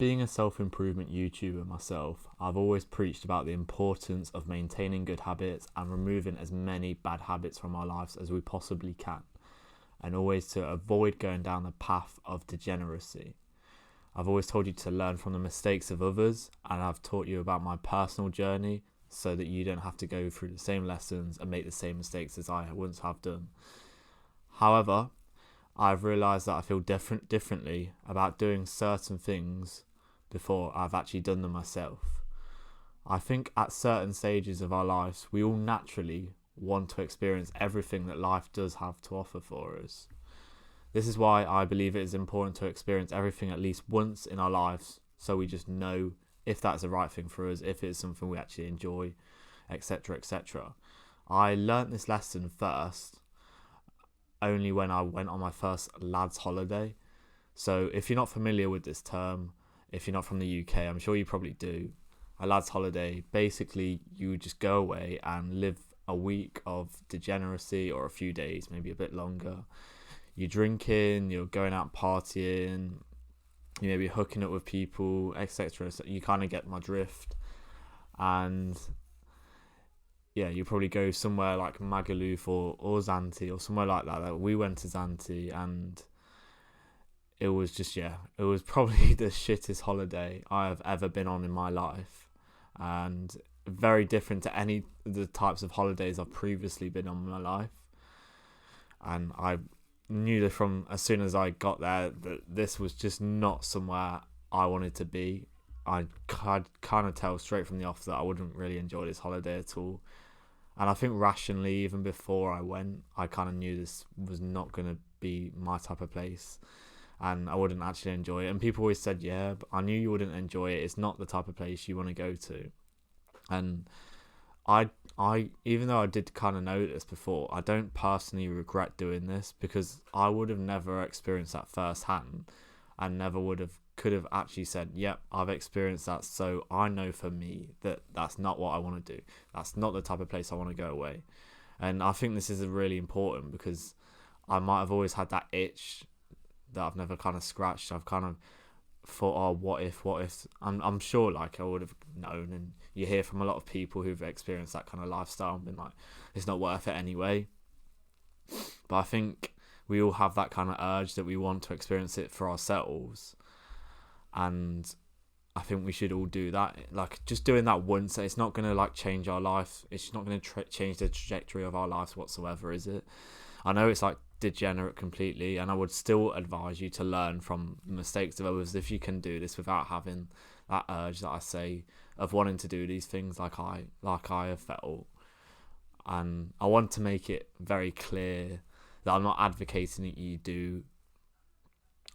Being a self-improvement YouTuber myself, I've always preached about the importance of maintaining good habits and removing as many bad habits from our lives as we possibly can, and always to avoid going down the path of degeneracy. I've always told you to learn from the mistakes of others, and I've taught you about my personal journey so that you don't have to go through the same lessons and make the same mistakes as I once have done. However, I've realised that I feel differently about doing certain things before I've actually done them myself. I think at certain stages of our lives, we all naturally want to experience everything that life does have to offer for us. This is why I believe it is important to experience everything at least once in our lives, so we just know if that's the right thing for us, if it's something we actually enjoy, etc. etc. I learnt this lesson first only when I went on my first lads holiday. So if you're not familiar with this term, if you're not from the UK, I'm sure you probably do. A lads holiday, basically you just go away and live a week of degeneracy, or a few days, maybe a bit longer. You're drinking, you're going out partying, you may be hooking up with people, etc. So you kind of get my drift. And yeah, you probably go somewhere like Magaluf or Zante or somewhere like that. We went to Zante, and it was just, it was probably the shittest holiday I have ever been on in my life, and very different to any of the types of holidays I've previously been on in my life. And I knew that from as soon as I got there that this was just not somewhere I wanted to be. I could kind of tell straight from the off that I wouldn't really enjoy this holiday at all. And I think rationally, even before I went, I kind of knew this was not going to be my type of place, and I wouldn't actually enjoy it. And people always said, yeah, but I knew you wouldn't enjoy it. It's not the type of place you want to go to. And I even though I did kind of know this before, I don't personally regret doing this, because I would have never experienced that firsthand, and never could have actually said, yep, I've experienced that, so I know for me that that's not what I want to do. That's not the type of place I want to go away. And I think this is really important, because I might have always had that itch that I've never kind of scratched. I've kind of thought, oh, what if? I'm sure like I would have known, and you hear from a lot of people who've experienced that kind of lifestyle and been like, it's not worth it anyway. But I think we all have that kind of urge that we want to experience it for ourselves, and I think we should all do that. Like, just doing that once, it's not going to like change our life. It's not going to change the trajectory of our lives whatsoever, is it? I know it's like degenerate completely, and I would still advise you to learn from the mistakes of others if you can do this without having that urge that I say of wanting to do these things like I have felt. And I want to make it very clear that I'm not advocating that you do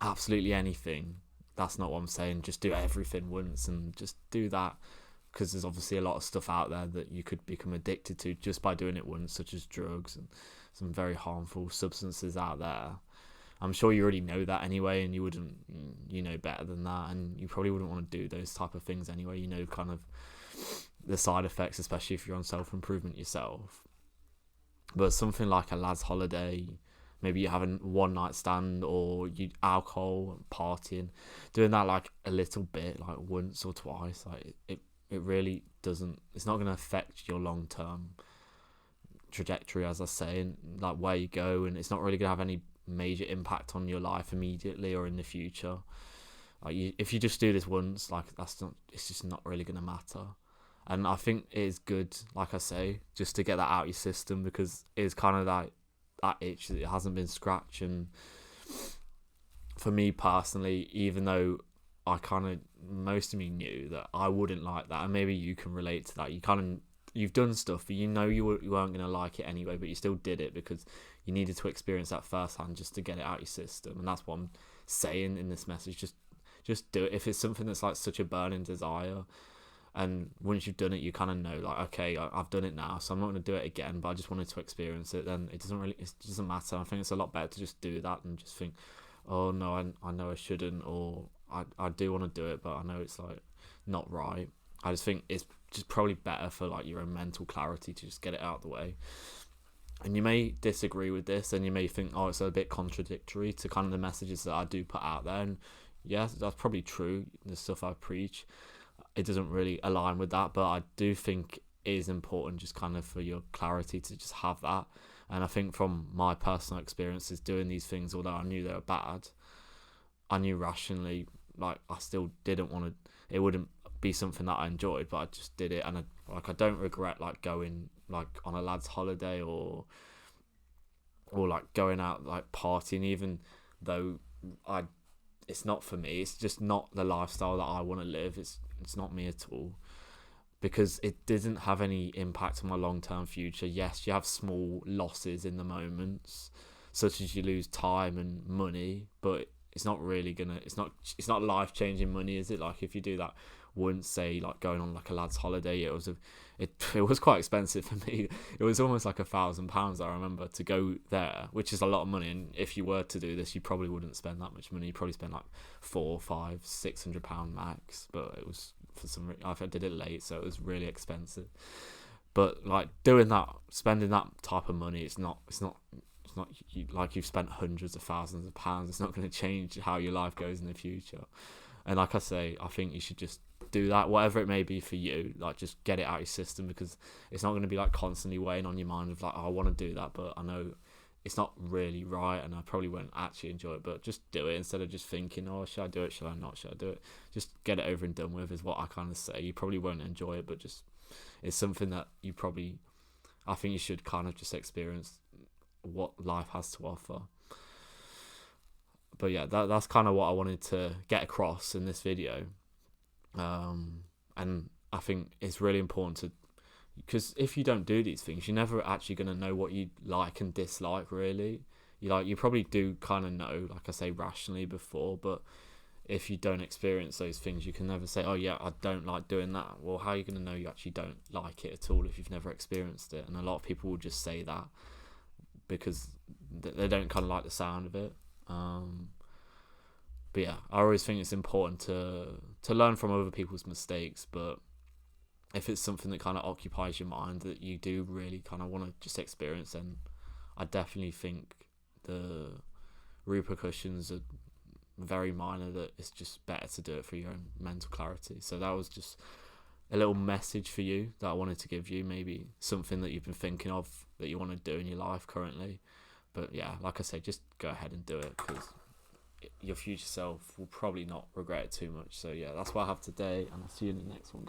absolutely anything. That's not what I'm saying. Just do everything once and just do that, because there's obviously a lot of stuff out there that you could become addicted to just by doing it once, such as drugs and some very harmful substances out there. I'm sure you already know that anyway, and you know better than that, and you probably wouldn't want to do those type of things anyway. You know kind of the side effects, especially if you're on self-improvement yourself. But something like a lad's holiday, maybe you're having one night stand, or you alcohol, partying, doing that like a little bit, like once or twice, like it really doesn't, it's not going to affect your long-term trajectory, as I say, and like where you go, and it's not really going to have any major impact on your life immediately or in the future. Like if you just do this once, like it's just not really going to matter. And I think it is good, like I say, just to get that out your system, because it's kind of like that itch that it hasn't been scratched. And for me personally, even though I kind of, most of me knew that I wouldn't like that, and maybe you can relate to that. You've done stuff, but you know you weren't going to like it anyway, but you still did it because you needed to experience that firsthand just to get it out your system. And that's what I'm saying in this message. Just do it. If it's something that's like such a burning desire, and once you've done it, you kind of know, like, okay, I've done it now, so I'm not going to do it again, but I just wanted to experience it, then it doesn't matter. I think it's a lot better to just do that and just think, oh no, I know I shouldn't, or I do want to do it, but I know it's like not right. I just think it's just probably better for like your own mental clarity to just get it out of the way. And you may disagree with this, and you may think, oh, it's a bit contradictory to kind of the messages that I do put out there, and yes, that's probably true. The stuff I preach, it doesn't really align with that, but I do think it is important just kind of for your clarity to just have that. And I think from my personal experiences doing these things, although I knew they were bad, I knew rationally, like, I still didn't want to, it wouldn't be something that I enjoyed, but I just did it. And I don't regret like going like on a lad's holiday, or like going out like partying, even though I it's not for me. It's just not the lifestyle that I want to live. It's not me at all, because it didn't have any impact on my long-term future. Yes, you have small losses in the moments, such as you lose time and money, but it's not really gonna, it's not life-changing money, is it? Like, if you do that once, say like going on like a lad's holiday, it was quite expensive for me. It was almost like £1,000, I remember, to go there, which is a lot of money. And if you were to do this, you probably wouldn't spend that much money. You probably spend like £400, £500, £600 max. But it was, for some reason, I did it late, so it was really expensive. But like doing that, spending that type of money, it's not like you've spent hundreds of thousands of pounds. It's not going to change how your life goes in the future. And like I say, I think you should just do that, whatever it may be for you. Like, just get it out of your system, because it's not going to be like constantly weighing on your mind of like, oh, I want to do that, but I know it's not really right, and I probably won't actually enjoy it. But just do it, instead of just thinking, oh, should I do it, should I not, should I do it? Just get it over and done with, is what I kind of say. You probably won't enjoy it, but just, it's something that I think you should kind of just experience what life has to offer. But yeah, that's kind of what I wanted to get across in this video. And I think it's really important to, because if you don't do these things, you're never actually going to know what you like and dislike, really. You probably do kind of know, like I say, rationally before, but if you don't experience those things, you can never say, oh yeah, I don't like doing that. Well, how are you going to know you actually don't like it at all if you've never experienced it? And a lot of people will just say that because they don't kind of like the sound of it. But yeah, I always think it's important to learn from other people's mistakes, but if it's something that kind of occupies your mind that you do really kind of want to just experience, then I definitely think the repercussions are very minor, that it's just better to do it for your own mental clarity. So that was just a little message for you that I wanted to give you, maybe something that you've been thinking of that you want to do in your life currently. But yeah, like I said, just go ahead and do it, because your future self will probably not regret it too much. So yeah, that's what I have today, and I'll see you in the next one.